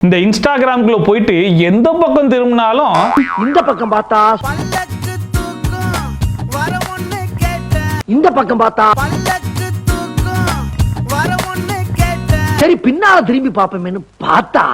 இந்த இன்ஸ்டாகிராம்குள்ள போயிட்டு எந்த பக்கம் திரும்பினாலும் இந்த பக்கம் பார்த்தா இந்த பக்கம் பார்த்தா சரி பின்னால திரும்பி பாப்போமேன்னு பார்த்தா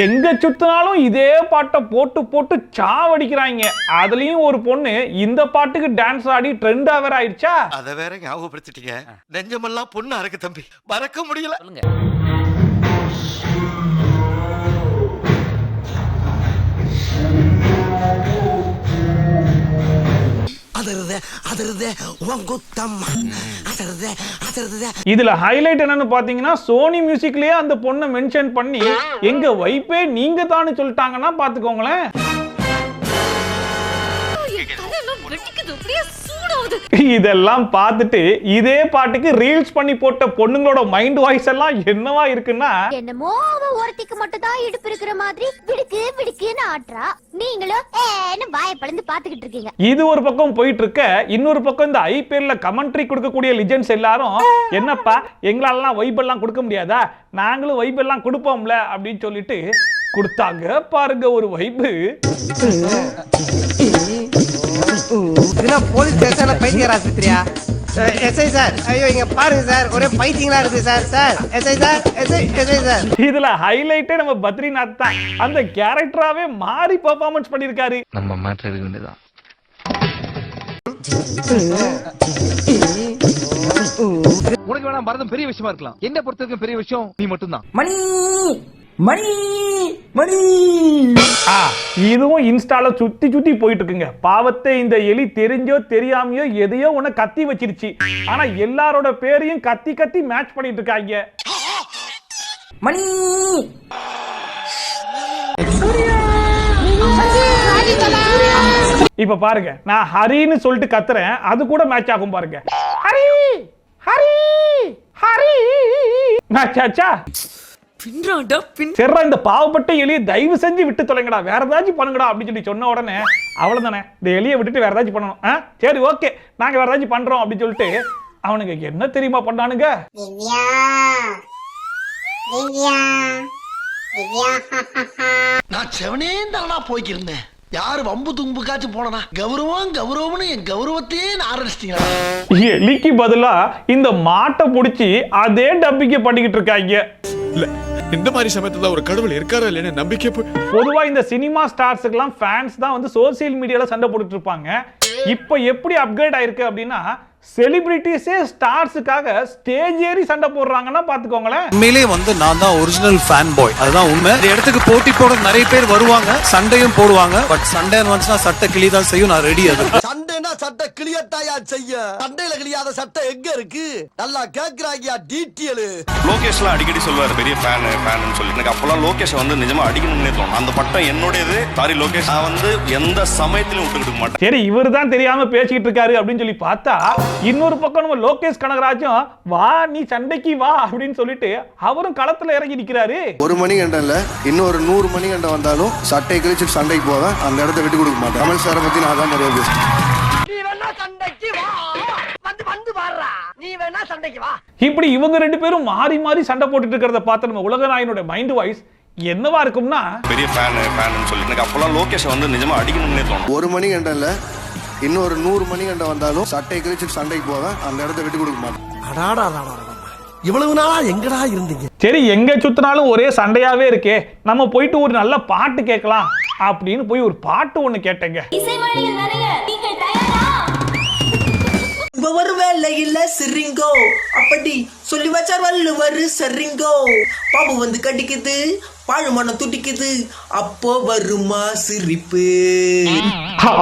எங்க சுத்தினாலும் இதே பாட்டை போட்டு போட்டு சாவடிக்கிறாங்க. அதுலயும் ஒரு பொண்ணு இந்த பாட்டுக்கு டான்ஸ் ஆடி ட்ரெண்ட் ஆவர் ஆயிடுச்சா. அத வேற ஞாபகப்படுத்திட்டீங்க. நெஞ்சமெல்லாம் பொண்ணா இருக்கு தம்பி, மறக்க முடியல. இதுல ஹைலைட் என்னன்னு பாத்தீங்கன்னா சோனி மியூசிக்லயே அந்த பொண்ணை மென்ஷன் பண்ணி எங்க வைப்பே நீங்க தான்னு சொல்லிட்டாங்கன்னா பாத்துக்கோங்களேன். இதெல்லாம் பார்த்துட்டு இதே பாட்டுக்கு ரீல்ஸ் பண்ணி போட்ட பொண்ணுங்களோட மைண்ட் வாய்ஸ் எல்லாம் என்னவா இருக்குன்னா, என்னமோ அவ ஒருத்திக்கு மட்டும் தான் இடுப்பு இருக்கிற மாதிரி விடுக்கு விடுக்குன்னு ஆட்றா, நீங்களும் ஏன்னு வாயை பழந்து பாத்துக்கிட்டு இருக்கீங்க. இது ஒரு பக்கம் போயிட்டு இருக்க, இன்னொரு பக்கம் இந்த ஐபிஎல்ல கமெண்ட்ரி கொடுக்கக்கூடிய லிஜெண்ட்ஸ் எல்லாரும் என்னப்பா எங்களாலலாம் வைப் எல்லாம் கொடுக்க முடியாதா, நாங்களும் வைப் எல்லாம் கொடுப்போம்ல அப்படின்னு சொல்லிட்டு கொடுத்தாங்க பாருங்க ஒரு வைப்பு. போலீஸ் ஸ்டேஷன்ல பைத்தியர் ஆஸ்பத்திரியா? எஸ்ஐ சார், ஐயோ இங்க பாருங்க சார், ஒரே பைத்தியங்களா இருக்கு sir. Sir SI sir, SI sir. இதுல ஹைலைட்டே நம்ம பத்ரிநாத் தான். அந்த கேரக்டராவே மாறி பெர்ஃபார்மன்ஸ் பண்ணிருக்காரு. நம்ம மாற்ற வேண்டியதான். உனக்கு வேணா பரதம் பெரிய விஷயமா இருக்கலாம், என்ன பொறுத்தவரைக்கும் பெரிய விஷயம் நீ மட்டும்தான். மணி மணி மணி இதுவும் இன்ஸ்டால சுத்தி சுத்தி போயிட்டு இருக்குங்க. பாவத்தை இந்த எலி தெரிஞ்சோ தெரியாமையோ எதையோ ஒண்ணு கத்தி வச்சிருச்சு. ஆனா எல்லாரோட பேரையும் கத்தி கத்தி மேட்ச் பண்ணிட்டு இருக்காங்க. மணி இப்ப பாருங்க, நான் ஹரின்னு சொல்லிட்டு கத்துறேன், அது கூட மேட்ச் ஆகும் பாருங்க. ஹரி ஹரி ஹரி மேட்ச் ஆச்சா? இந்த பாவப்பட்ட எலியை தயவு செஞ்சு விட்டு தொலைங்கடா, வேற ஏதாச்சும் பண்ணுங்கடா அப்படின்னு சொல்லி சொன்ன உடனே அவ்வளவுதானே, இந்த எலியை விட்டுட்டு வேற ஏதாச்சும் பண்ணணும். சரி ஓகே நாங்க வேற ஏதாச்சும் பண்றோம் அப்படின்னு சொல்லிட்டு அவனுங்க என்ன தெரியுமா பண்ணானுங்க, நான் செவனே தானா போய்க்கிருந்தேன். யாரு வம்பு தும்புக்காச்சும் போனா கௌரவம் கௌரவம்னு என் கௌரவத்தையே ஆரம்பிச்சிட்டீங்களா. எலிக்கு பதிலா இந்த மாட்டை புடிச்சு அதே டப்பிக்கு பண்ணிக்கிட்டு இருக்காங்க. இல்ல இந்த மாதிரி சமயத்துல ஒரு கடவுள் இருக்காரா இல்லைன்னு நம்பிக்கை. பொதுவா இந்த சினிமா ஸ்டார்ஸுக்கெல்லாம் ஃபேன்ஸ் தான் வந்து சோசியல் மீடியால சண்டை போட்டுட்டு இருப்பாங்க. இப்போ எப்படி அப்கிரேட் ஆயிருக்கு அப்படின்னா, செலிபிரிட்டிஸே ஸ்டார்ஸுக்காக ஸ்டேஜ் ஏறி சண்டை போடுறாங்கன்னா பாத்துக்கோங்களேன். உண்மையிலே வந்து நான் தான் ஒரிஜினல் ஃபேன் பாய், அதுதான் உண்மை. இந்த இடத்துக்கு போட்டி போட நிறைய பேர் வருவாங்க, சண்டையும் போடுவாங்க. பட் சண்டை வந்துச்சுன்னா சட்டை கிளி தான் செய்யும், நான் ரெடி. அது சண்டைனா சட்டை கிளியத்தாயா செய்ய, சண்டையில கிளியாத சட்டை எங்க இருக்கு? நல்லா கேக்குறாங்க டீட்டெயில். லோகேஷ்லாம் அடிக்கடி சொல்லுவாரு பெரிய ஃபேன் ஃபேன்னு சொல்லி. எனக்கு அப்பெல்லாம் லோகேஷ் வந்து நிஜமா அடிக்கணும்னே தோணும். அந்த பட்டம் என்னோடது. சாரி லோகேஷ், நான் வந்து எந்த சமயத்திலும் விட்டுக்கிட்டு மாட்டேன். சரி இவர் தான் தெரியாம பேசிட்டு இருக்காரு அப்படின்னு சொல்லி பார்த்தா, இன்னொரு பக்கம் நம்ம லோகேஷ் கனகராஜும் வா நீ சண்டைக்கு வா அப்படின்னு சொல்லிட்டு அவரும் களத்துல இறங்கி நிக்கிறாரு. ஒரு மணி கண்டல இன்னொரு 100 மணி கண்ட வந்தாலும் சட்டை கிழிச்சு சண்டைக்கு போவேன், அந்த இடத்த விட்டு கொடுக்க மாட்டேன். கமல் சாரை பத்தி நான் தான் நிறைய பேசுறேன். நீ வேணா சண்டைக்கு வா, வந்து வந்து பாறா, நீ வேணா சண்டைக்கு வா. இப்படி இவங்க ரெண்டு பேரும் மாறி மாறி சண்டை போட்டுட்டு இருக்கிறத பார்த்து நம்ம உலகநாயகனோட மைண்ட் வாய்ஸ் என்னவா இருக்கும்னா, பெரிய ஃபேன் ஃபேன்னு சொல்லி. எனக்கு அப்பெல்லாம் லோகேஷ் வந்து நிஜமா அடிக்கணும்னே தோணும். ஒரு மணி கண்டல இன்னொரு 100 மணி கண்ட வந்தாலும் சட்டை கிழிச்சு சண்டைக்கு போவேன், அந்த இடத்த விட்டு கொடுக்க மாட்டேன். இவ்வளவு நாளா எங்கடா இருந்தீங்க? சரி எங்க சுத்தினாலும் ஒரே சண்டையாவே இருக்கே, நம்ம போயிட்டு ஒரு நல்ல பாட்டு கேட்கலாம் அப்படின்னு போய் ஒரு பாட்டு ஒண்ணு கேட்டேங்க. ஒரு வேலையில சிரிங்கோ அப்படி சொல்லி வச்சார் வள்ளுவர் சரிங்கோ. பாம்பு வந்து கடிக்குது, பாழுமனம் துடிக்குது, அப்போ வருமா சிரிப்பு?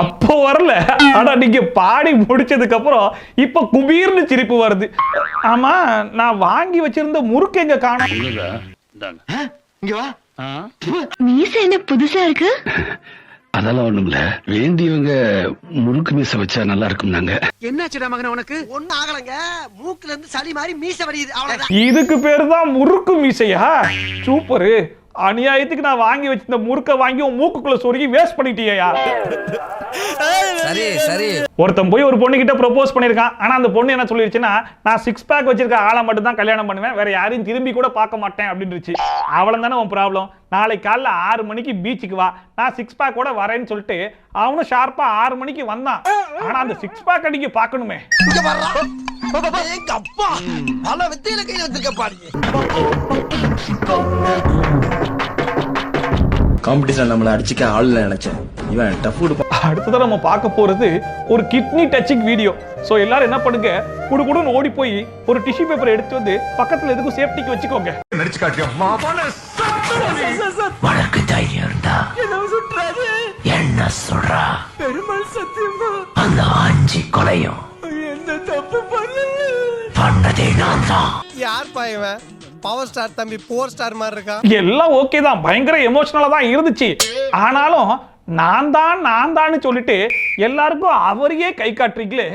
அப்போ வரல, ஆனா நீங்க பாடி முடிச்சதுக்கு அப்புறம் இப்ப குபீர்னு சிரிப்பு வருது. ஆமா நான் வாங்கி வச்சிருந்த முறுக்கு எங்க காணோம்? இங்க வா. மீச என்ன புதுசா இருக்கு? அதெல்லாம் ஒண்ணும் இல்ல, வேண்டியவங்க முறுக்கு மீச வச்சா நல்லா இருக்கும். நாங்க என்னாச்சுடா மகன உனக்கு? ஒண்ணு ஆகலங்க, மூக்குல இருந்து சளி மாதிரி மீச வடியுது, அவ்வளவுதான். இதுக்கு பேரு தான் முறுக்கு மீசையா? சூப்பரு. அநியாயத்துக்கு நான் வாங்கி வச்சிருந்த முறுக்க வாங்கி உன் மூக்குக்குள்ள சொருகி வேஸ்ட் பண்ணிட்டியா? சரி சரி. ஒருத்தன் போய் ஒரு பொண்ணு கிட்ட ப்ரொபோஸ் பண்ணிருக்கான். ஆனா அந்த பொண்ணு என்ன சொல்லிருச்சுன்னா, நான் 6 பேக் வச்சிருக்க ஆளை மட்டும் தான் கல்யாணம் பண்ணுவேன், வேற யாரையும் திரும்பி கூட பார்க்க மாட்டேன் அப்படின்னுச்சு. அவளும் தானே உன் ப்ராப்ளம். நாளைக்கு காலைல 6 மணிக்கு பீச்சுக்கு வா, நான் 6 பேக் கூட வரேன்னு சொல்லிட்டு அவனும் ஷார்ப்பா 6 மணிக்கு வந்தான். ஆனா அந்த 6 பேக் அடிக்க பார்க்கணுமே. அப்பா பல வித்தையில கையில வச்சிருக்க பாருங்க. காம்படிஷன் நம்மள அடிச்சுக்க ஆள்ல நினைச்சேன். இவன் டஃப் குடு. அடுத்ததான் நம்ம பார்க்க போறது ஒரு கிட்னி டச்சிங் வீடியோ. சோ எல்லாரும் என்ன பண்ணுங்க, குடுகுடுன்னு ஓடி போய் ஒரு டிஷ்யூ பேப்பர் எடுத்து வந்து பக்கத்துல எதுக்கும் சேஃப்டிக்கு வச்சுக்கோங்க. நடிச்சு காட்டியா மாபான உனக்கு தைரியம் இருந்தா என்ன சொல்றா? பெருமாள் சத்தியமா அந்த 5 கொலையும் என்ன தப்பு பண்ணதே நான் தான். யார் பாயவன்? பவர் ஸ்டார் தம்பி 4 ஸ்டார் மாதிரி இருக்கா? எல்லாம் ஓகே தான், பயங்கர எமோஷனலா தான் இருந்துச்சு. ஆனாலும் நான் தான் சொல்லிட்டு எல்லாருக்கும் அவரையே கை காட்டுறீங்களே,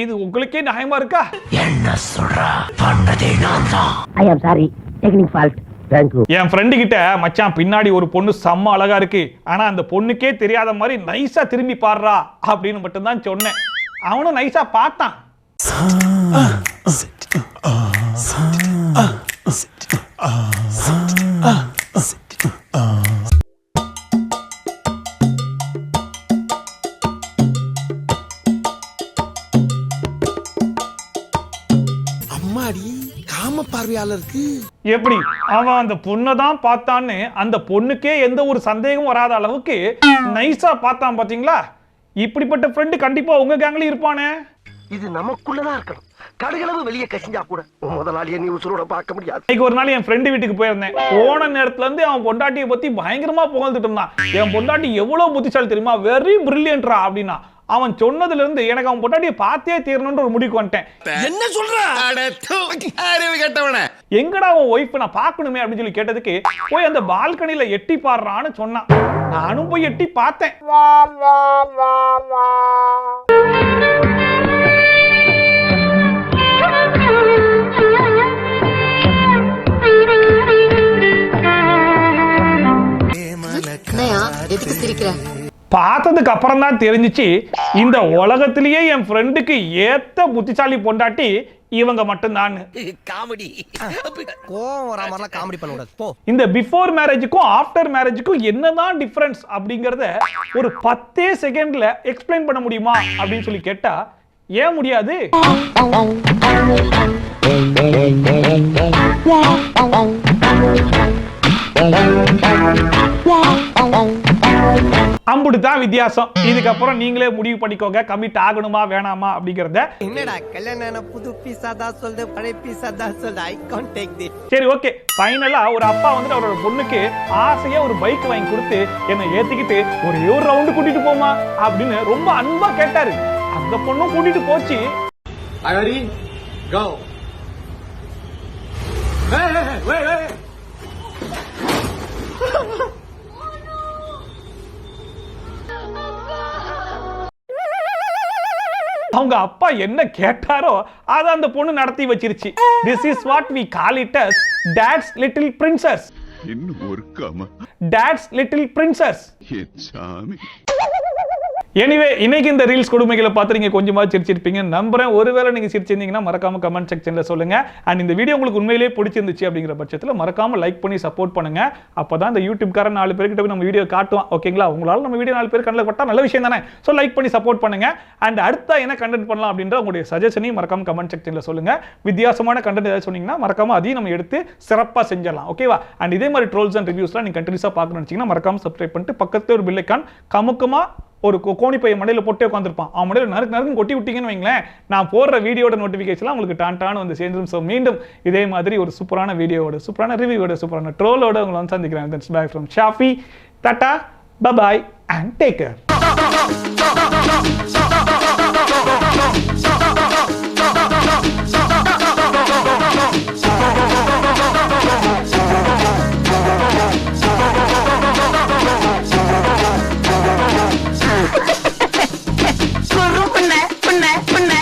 இது உங்களுக்கே நியாயமா இருக்கா? என்ன சொல்றா? பண்ணதே நான் தான். I am sorry, technic fault. Thank you. என் ஃப்ரெண்டு கிட்ட, மச்சான் பின்னாடி ஒரு பொண்ணு செம்ம அழகா இருக்கு, ஆனா அந்த பொண்ணுக்கே தெரியாத மாதிரி நைஸா திரும்பி பாடுறா அப்படின்னு மட்டும் தான் சொன்னேன். அவனும் நைஸா பார்த்தான். அம்மாடி காம பார்வையாளருக்கு எப்படி அவன் அந்த பொண்ணை தான் பார்த்தான்னு அந்த பொண்ணுக்கே எந்த ஒரு சந்தேகமும் வராத அளவுக்கு நைஸா பார்த்தான் பாத்தீங்களா? இப்படிப்பட்ட ஃப்ரெண்டு கண்டிப்பா உங்க கேங்லயும் இருப்பானே. இது நமக்குள்ளதான் இருக்கணும். கடுகளவு வெளியே கசிஞ்சா கூட முதலாளியை நீ உசுரோட பார்க்க முடியாது. இன்னைக்கு ஒரு நாள் என் ஃப்ரெண்டு வீட்டுக்கு போயிருந்தேன். போன நேரத்துல இருந்து அவன் பொண்டாட்டியை பத்தி பயங்கரமா புகழ்ந்துட்டு இருந்தான். என் பொண்டாட்டி எவ்வளவு புத்திசாலி தெரியுமா, வெரி பிரில்லியன்ட்ரா அப்படின்னா. அவன் சொன்னதுல இருந்து எனக்கு அவன் பொண்டாட்டியை பார்த்தே தீரணும்ன்ற ஒரு முடிவுக்கு வந்துட்டேன். என்ன சொல்ற? அறிவு கெட்டவன. எங்கடா அவன் ஒய்ஃப் நான் பார்க்கணுமே அப்படின்னு சொல்லி கேட்டதுக்கு, போய் அந்த பால்கனில எட்டி பாடுறான்னு சொன்னான். நானும் போய் எட்டி பார்த்தேன். பார்த்ததுக்கு அப்புறம் தான் தெரிஞ்சிச்சு, இந்த உலகத்திலேயே என் ஃப்ரெண்டுக்கு ஏத்த புத்திசாலி பொண்டாட்டி இவங்க மட்டும்தான். காமெடி. கோவம் வர மாதிரிலாம் காமெடி பண்ண கூடாது போ. இந்த பிஃபோர் மேரேஜுக்கும் ஆஃப்டர் மேரேஜுக்கும் என்னதான் டிஃபரன்ஸ் அப்படிங்கறத ஒரு 10 செகண்ட்ல எக்ஸ்பிளைன் பண்ண முடியுமா அப்படின்னு சொல்லி கேட்டா, ஏன் முடியாது? அம்புடுதான் வித்தியாசம். இதுக்கப்புறம் நீங்களே முடிவு பண்ணிக்கோங்க, கமிட் ஆகணுமா வேணாமா அப்படிங்கறத. என்னடா கல்யாணம் புது பீஸா தான் சொல்லுது, பழைய பீஸா தான் சொல்லுது. I can't take this. சரி ஓகே, ஃபைனலா ஒரு அப்பா வந்து அவரோட பொண்ணுக்கு ஆசையா ஒரு பைக் வாங்கி கொடுத்து என்ன ஏத்திக்கிட்டு ஒரு ரவுண்டு கூட்டிட்டு போமா அப்படின்னு ரொம்ப அன்பா கேட்டாரு. அந்த பொண்ணும் கூட்டிட்டு போச்சு. அவங்க அப்பா என்ன கேட்டாரோ அதை அந்த பொண்ணு நடத்தி வச்சிருச்சு. This is what we call it as dad's little princess. இன்னும் ஒரு காமா. Dad's little princess. சாமி. எனிவே, இன்னைக்கு இந்த ரீல்ஸ் கொடுமைகளை பார்த்து நீங்க கொஞ்சமா சிரிச்சிருப்பீங்க நம்புறேன். ஒருவேளை நீங்க சிரிச்சிருந்தீங்கன்னா மறக்காம கமெண்ட் செக்ஷன்ல சொல்லுங்க. அண்ட் இந்த வீடியோ உங்களுக்கு உண்மையிலேயே பிடிச்சிருந்துச்சு அப்படிங்கிற பட்சத்தில் மறக்காம லைக் பண்ணி சப்போர்ட் பண்ணுங்க. அப்பதான் இந்த யூடியூப் காரன் 4 பேர்கிட்ட போய் நம்ம வீடியோ காட்டுவோம். ஓகேங்களா? உங்களால நம்ம வீடியோ 4 பேர் கண்ணில் பட்டா நல்ல விஷயம் தானே. ஸோ லைக் பண்ணி சப்போர்ட் பண்ணுங்க. அண்ட் அடுத்த என்ன கண்டென்ட் பண்ணலாம் அப்படின்ற உங்களுடைய சஜஷனையும் மறக்காம கமெண்ட் செக்ஷன்ல சொல்லுங்க. வித்தியாசமான கண்டென்ட் ஏதாவது சொன்னீங்கன்னா மறக்காம அதையும் நம்ம எடுத்து சிறப்பாக செஞ்சிடலாம். ஓகேவா? அண்ட் இதே மாதிரி ட்ரோல்ஸ் அண்ட் ரிவ்யூஸ்லாம் நீங்க கண்டினியூஸா பார்க்கணும்னு நினைச்சீங்கன்னா மறக்காம சப்ஸ்கிரைப் பண்ணிட்டு பக்கத்துல ஒரு பெல் ஐகான் கமுக்கமா ஒரு கோணி பைய மண்டையில போட்டே உட்காந்துருப்பான். அவன் மண்டையில நறுக்கு கொட்டி விட்டீங்கன்னு வைங்களேன், நான் போடுற வீடியோட நோட்டிஃபிகேஷன்லாம் உங்களுக்கு டான் வந்து சேர்ந்துடும். ஸோ மீண்டும் இதே மாதிரி ஒரு சூப்பரான வீடியோவோட, சூப்பரான ரிவ்யூவோட, சூப்பரான ட்ரோலோட உங்களை வந்து சந்திக்கிறேன். That's bye from Shafi. Tata, bye and take care.